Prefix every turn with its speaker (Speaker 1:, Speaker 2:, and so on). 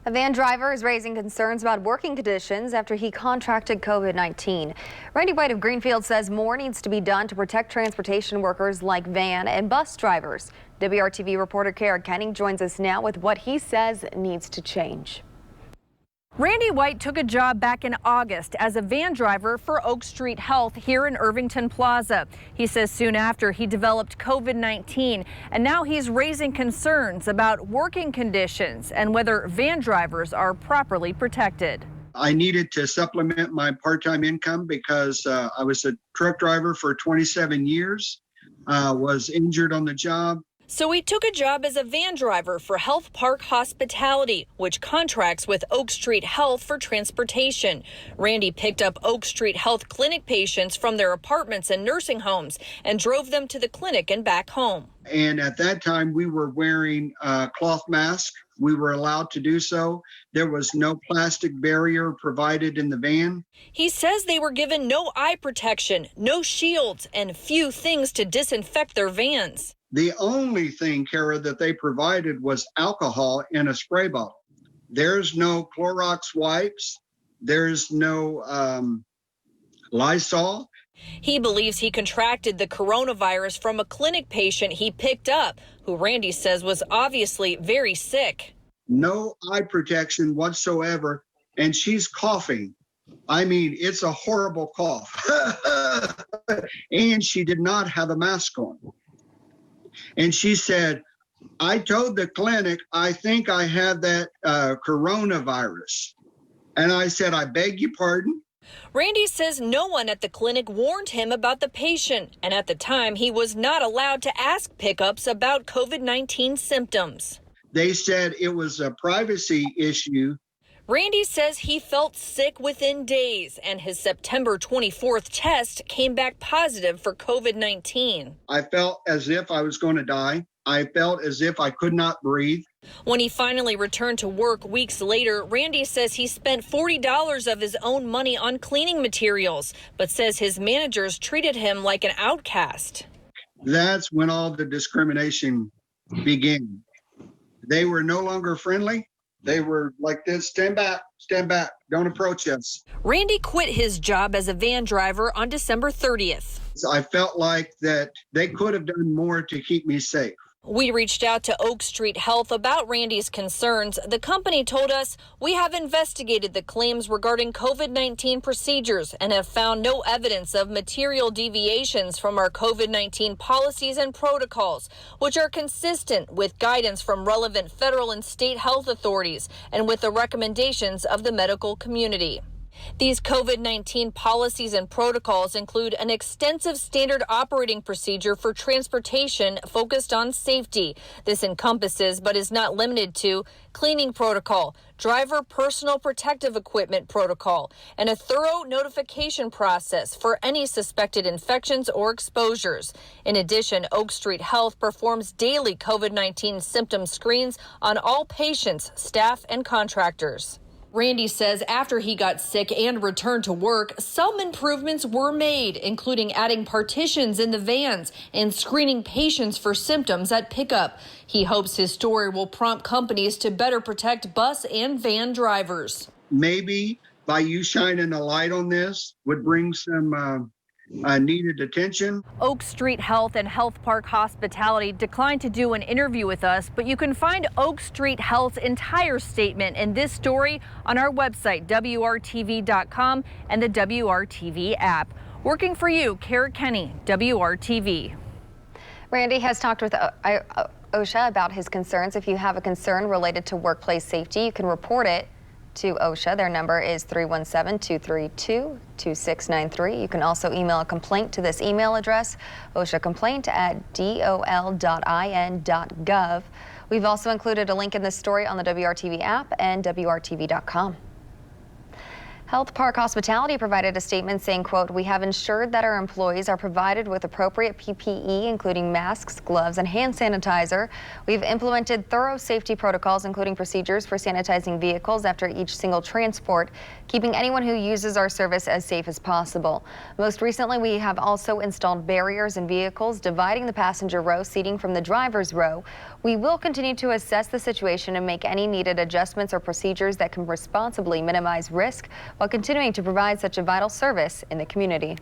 Speaker 1: A van driver is raising concerns about working conditions after he contracted COVID-19. Randy White of Greenfield says more needs to be done to protect transportation workers like van and bus drivers. WRTV reporter Kara Kenny joins us now with what he says needs to change.
Speaker 2: Randy White took a job back in August as a van driver for Oak Street Health here in Irvington Plaza. He says soon after he developed COVID-19, and now he's raising concerns about working conditions and whether van drivers are properly protected.
Speaker 3: I needed to supplement my part-time income because I was a truck driver for 27 years, was injured on the job.
Speaker 2: So he took a job as a van driver for Health Park Hospitality, which contracts with Oak Street Health for transportation. Randy picked up Oak Street Health clinic patients from their apartments and nursing homes and drove them to the clinic and back home.
Speaker 3: And at that time, we were wearing cloth masks. We were allowed to do so. There was no plastic barrier provided in the van.
Speaker 2: He says they were given no eye protection, no shields, and few things to disinfect their vans.
Speaker 3: The only thing, Kara, that they provided was alcohol in a spray bottle. There's no Clorox wipes. There's no Lysol.
Speaker 2: He believes he contracted the coronavirus from a clinic patient he picked up, who Randy says was obviously very sick.
Speaker 3: No eye protection whatsoever, and she's coughing. I mean, it's a horrible cough. And she did not have a mask on. And she said, I told the clinic, I think I have that coronavirus. And I said, I beg your pardon?
Speaker 2: Randy says no one at the clinic warned him about the patient, and at the time he was not allowed to ask pickups about COVID-19 symptoms.
Speaker 3: They said it was a privacy issue.
Speaker 2: Randy says he felt sick within days, and his September 24th test came back positive for COVID-19.
Speaker 3: I felt as if I was going to die. I felt as if I could not breathe.
Speaker 2: When he finally returned to work weeks later, Randy says he spent $40 of his own money on cleaning materials, but says his managers treated him like an outcast.
Speaker 3: That's when all the discrimination began. They were no longer friendly. They were like this, stand back, don't approach us.
Speaker 2: Randy quit his job as a van driver on December 30th.
Speaker 3: I felt like that they could have done more to keep me safe.
Speaker 2: We reached out to Oak Street Health about Randy's concerns. The company told us, we have investigated the claims regarding COVID-19 procedures and have found no evidence of material deviations from our COVID-19 policies and protocols, which are consistent with guidance from relevant federal and state health authorities and with the recommendations of the medical community. These COVID-19 policies and protocols include an extensive standard operating procedure for transportation focused on safety. This encompasses, but is not limited to, cleaning protocol, driver personal protective equipment protocol, and a thorough notification process for any suspected infections or exposures. In addition, Oak Street Health performs daily COVID-19 symptom screens on all patients, staff, and contractors. Randy says after he got sick and returned to work, some improvements were made, including adding partitions in the vans and screening patients for symptoms at pickup. He hopes his story will prompt companies to better protect bus and van drivers.
Speaker 3: Maybe by you shining a light on this would bring some needed attention.
Speaker 2: Oak Street Health and Health Park Hospitality declined to do an interview with us, but you can find Oak Street Health's entire statement in this story on our website, WRTV.com, and the WRTV app. Working for you, Kara Kenny, WRTV.
Speaker 1: Randy has talked with OSHA about his concerns. If you have a concern related to workplace safety, you can report it to OSHA. Their number is 317-232-2693. You can also email a complaint to this email address, oshacomplaint@dol.in.gov. We've also included a link in this story on the WRTV app and WRTV.com. Health Park Hospitality provided a statement saying, quote, "We have ensured that our employees are provided with appropriate PPE, including masks, gloves, and hand sanitizer. We've implemented thorough safety protocols, including procedures for sanitizing vehicles after each single transport, keeping anyone who uses our service as safe as possible. Most recently, we have also installed barriers in vehicles, dividing the passenger row seating from the driver's row. We will continue to assess the situation and make any needed adjustments or procedures that can responsibly minimize risk while continuing to provide such a vital service in the community."